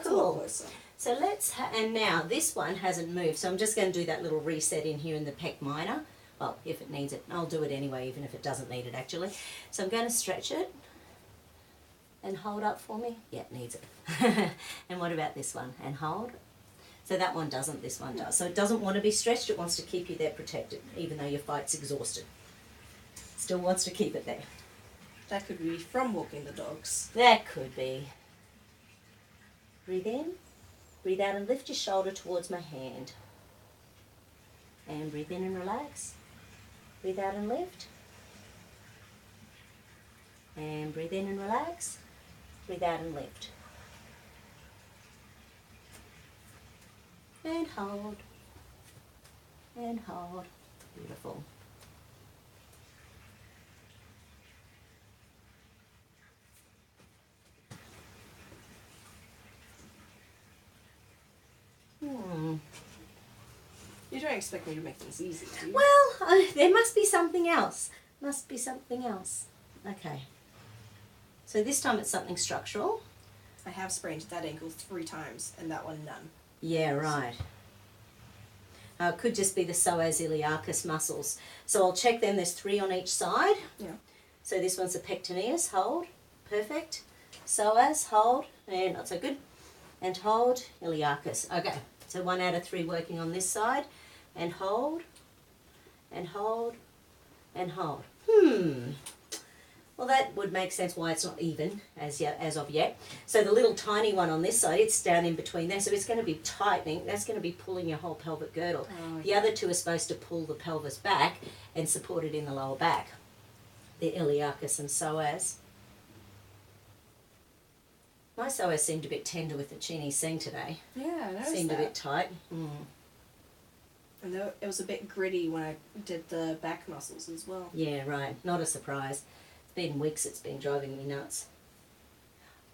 Cool. So and now this one hasn't moved, so I'm just going to do that little reset in here in the pec minor. Well, if it needs it, I'll do it anyway, even if it doesn't need it actually. So I'm going to stretch it and hold up for me. Yeah, it needs it. And what about this one? And hold. So that one doesn't, this one does. So it doesn't want to be stretched, it wants to keep you there protected, even though your fight's exhausted. Still wants to keep it there. That could be from walking the dogs. That could be. Breathe in, breathe out and lift your shoulder towards my hand. And breathe in and relax. Breathe out and lift. And breathe in and relax. Breathe out and lift. And hold. And hold. Beautiful. You don't expect me to make things easy, do you? Well, there must be something else. Must be something else. Okay. So this time it's something structural. I have sprained that ankle 3 times, and that one none. Yeah, right. It could just be the psoas iliacus muscles. So I'll check them. There's 3 on each side. Yeah. So this one's the pectineus. Hold. Perfect. Psoas. Hold. And not so good. And hold. Iliacus. Okay. So 1 out of 3 working on this side. And hold. And hold. And hold. Well, that would make sense why it's not even as of yet. So the little tiny one on this side, it's down in between there, so it's going to be tightening. That's going to be pulling your whole pelvic girdle. Oh, the other 2 are supposed to pull the pelvis back and support it in the lower back, the iliacus and psoas. My psoas seemed a bit tender with the chin he's seeing today. Yeah, I noticed Seemed that. a bit tight. And though it was a bit gritty when I did the back muscles as well. Yeah, right. Not a surprise. It's been weeks it's been driving me nuts.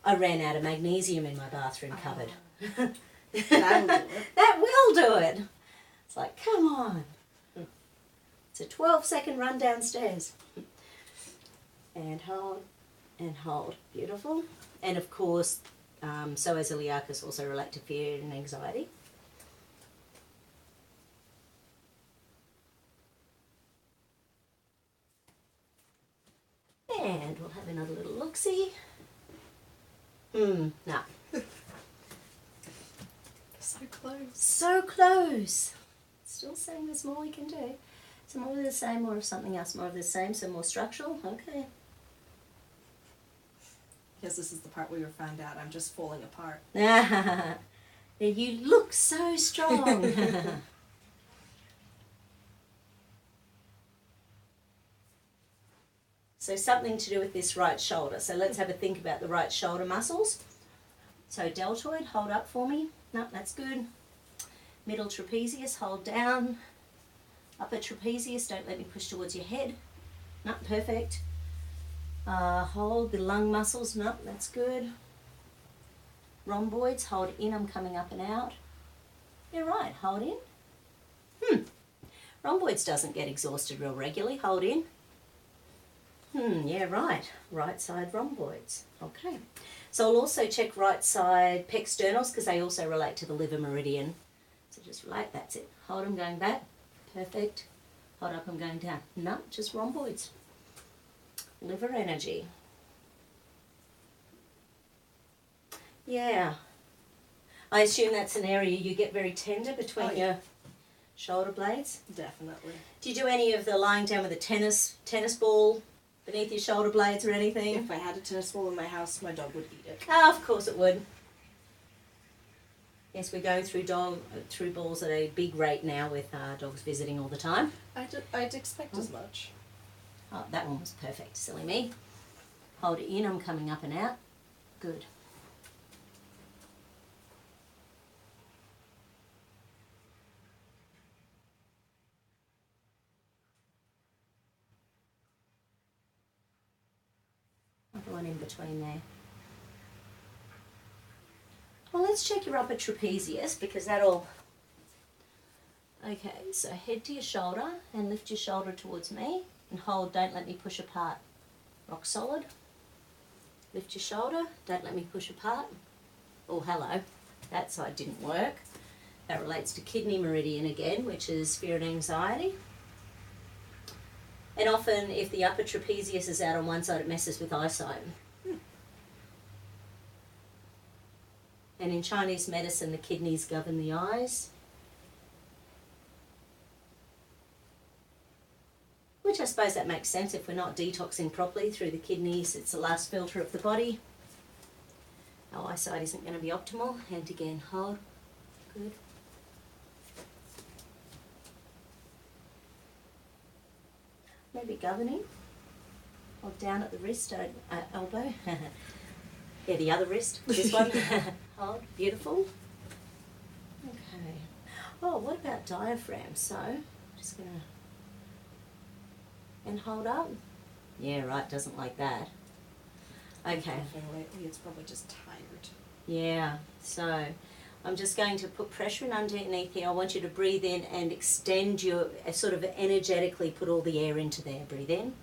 I ran out of magnesium in my bathroom cupboard. That'll do it. That will do it. It's like, come on. It's a 12-second run downstairs. And hold, and hold. Beautiful. And of course, psoas iliacus also relate to fear and anxiety. And we'll have another little look-see. No. So close. So close. Still saying there's more we can do. So more of the same, more of something else, more of the same, so more structural. Okay. Because this is the part where you found out I'm just falling apart. You look so strong. So something to do with this right shoulder. So let's have a think about the right shoulder muscles. So deltoid, hold up for me. No, that's good. Middle trapezius, hold down. Upper trapezius, don't let me push towards your head. No, perfect. Hold the lung muscles. No, that's good. Rhomboids, hold in, I'm coming up and out. Yeah, right, hold in. Rhomboids doesn't get exhausted real regularly, hold in. Yeah, right. Right side rhomboids. Okay. So I'll also check right side pec sternals because they also relate to the liver meridian. So just relate, that's it. Hold them going back. Perfect. Hold up, I'm going down. No, just rhomboids. Liver energy. Yeah. I assume that's an area you get very tender between your shoulder blades. Definitely. Do you do any of the lying down with a tennis ball beneath your shoulder blades or anything? If I had a tennis ball in my house, my dog would eat it. Oh, of course it would. Yes, we go through balls at a big rate now with dogs visiting all the time. I'd expect as much. Oh, that one was perfect, silly me. Hold it in, I'm coming up and out. Good. Another one in between there. Well, let's check your upper trapezius because that'll... Okay, so head to your shoulder and lift your shoulder towards me and hold, don't let me push apart. Rock solid. Lift your shoulder, don't let me push apart. Oh, hello. That side didn't work. That relates to kidney meridian again, which is fear and anxiety. And often, if the upper trapezius is out on one side, it messes with eyesight. And in Chinese medicine, the kidneys govern the eyes. Which I suppose that makes sense. If we're not detoxing properly through the kidneys, it's the last filter of the body. Our eyesight isn't going to be optimal. And again, hold. Good. Maybe governing. Or down at the wrist, elbow. Yeah, the other wrist. This one. Hold. Beautiful. Okay. Oh, what about diaphragm? So, just going to... And hold up. Yeah, right, doesn't like that. Okay. Lately, it's probably just tired. Yeah, so I'm just going to put pressure in underneath here. I want you to breathe in and extend your, sort of energetically put all the air into there. Breathe in.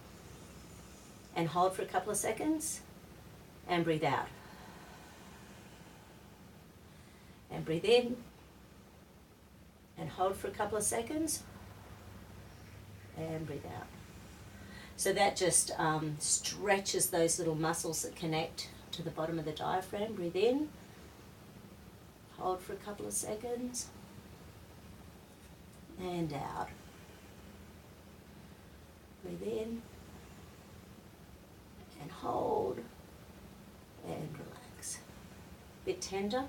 And hold for a couple of seconds. And breathe out. And breathe in. And hold for a couple of seconds. And breathe out. So that just stretches those little muscles that connect to the bottom of the diaphragm. Breathe in. Hold for a couple of seconds. And out. Breathe in. And hold. And relax. Bit tender.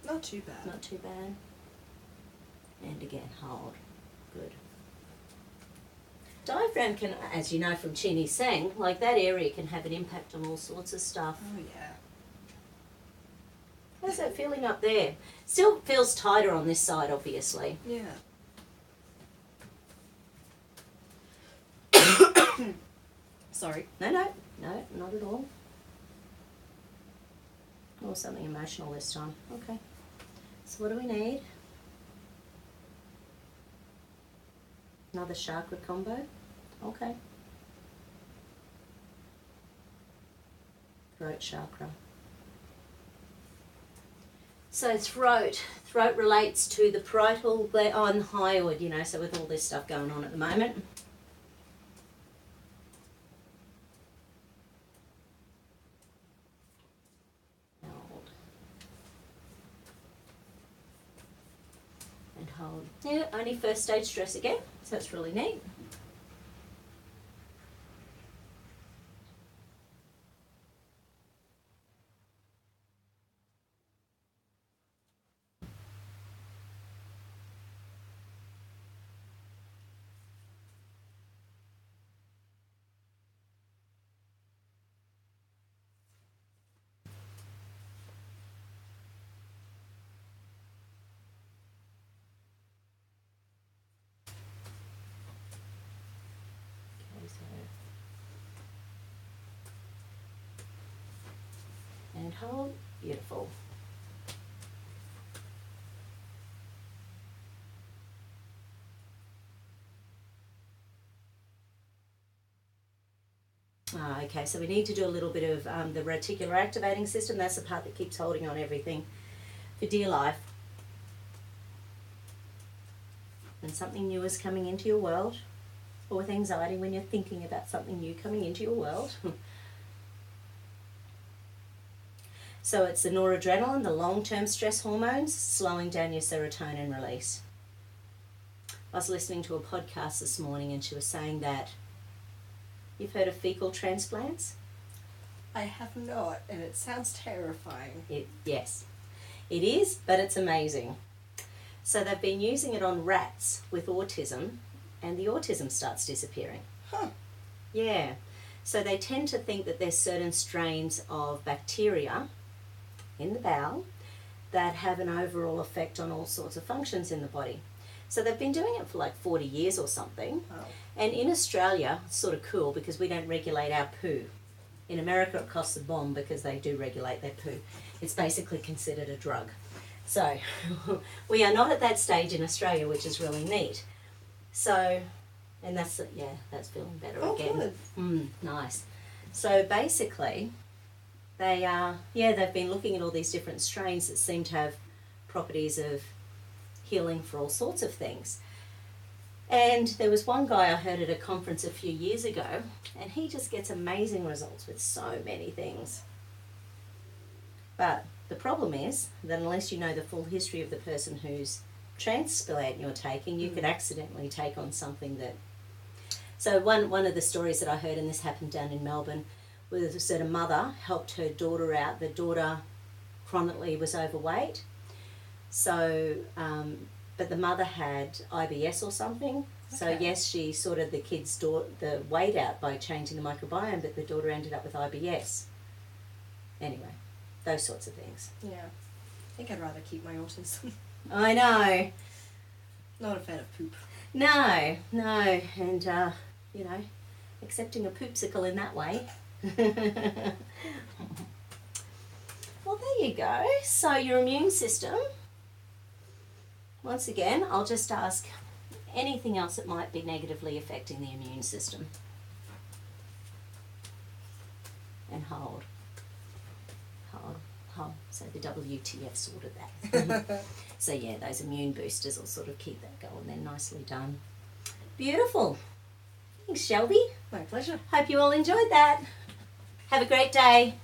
Not too bad. Not too bad. And again, hold. Good. Diaphragm can, as you know from Chini Sang, like that area can have an impact on all sorts of stuff. Oh, yeah. How's that feeling up there? Still feels tighter on this side, obviously. Yeah. Sorry. No, not at all. Or something emotional this time. Okay. So what do we need? Another chakra combo. Okay. Throat chakra. So throat relates to the parietal gland on hyoid, you know, so with all this stuff going on at the moment. Hold. And hold. Yeah, only first stage stress again, so it's really neat. And hold. Beautiful. Okay, so we need to do a little bit of the reticular activating system. That's the part that keeps holding on everything for dear life. When something new is coming into your world, or with anxiety when you're thinking about something new coming into your world. So it's the noradrenaline, the long-term stress hormones, slowing down your serotonin release. I was listening to a podcast this morning and she was saying that, you've heard of fecal transplants? I have not, and it sounds terrifying. Yes, it is, but it's amazing. So they've been using it on rats with autism, and the autism starts disappearing. Huh. Yeah. So they tend to think that there's certain strains of bacteria in the bowel that have an overall effect on all sorts of functions in the body. So they've been doing it for like 40 years or something. Oh. And in Australia, it's sort of cool because we don't regulate our poo. In America, it costs a bomb because they do regulate their poo. It's basically considered a drug. So we are not at that stage in Australia, which is really neat. So, and that's, yeah, that's feeling better again. Good. Nice. So basically, they've been looking at all these different strains that seem to have properties of healing for all sorts of things. And there was one guy I heard at a conference a few years ago, and he just gets amazing results with so many things. But the problem is that unless you know the full history of the person whose transplant you're taking, you could accidentally take on something that... So one of the stories that I heard, and this happened down in Melbourne, was that a mother helped her daughter out. The daughter chronically was overweight, so but the mother had IBS or something. Okay. So yes, she sorted the kid's the weight out by changing the microbiome, but the daughter ended up with IBS. Anyway, those sorts of things. Yeah, I think I'd rather keep my autism. I know. Not a fan of poop. No, and you know, accepting a poopsicle in that way. Well, there you go. So your immune system. Once again, I'll just ask anything else that might be negatively affecting the immune system. And hold. So the WTF sorted that. So yeah, those immune boosters will sort of keep that going. They're nicely done. Beautiful. Thanks, Shelby. My pleasure. Hope you all enjoyed that. Have a great day.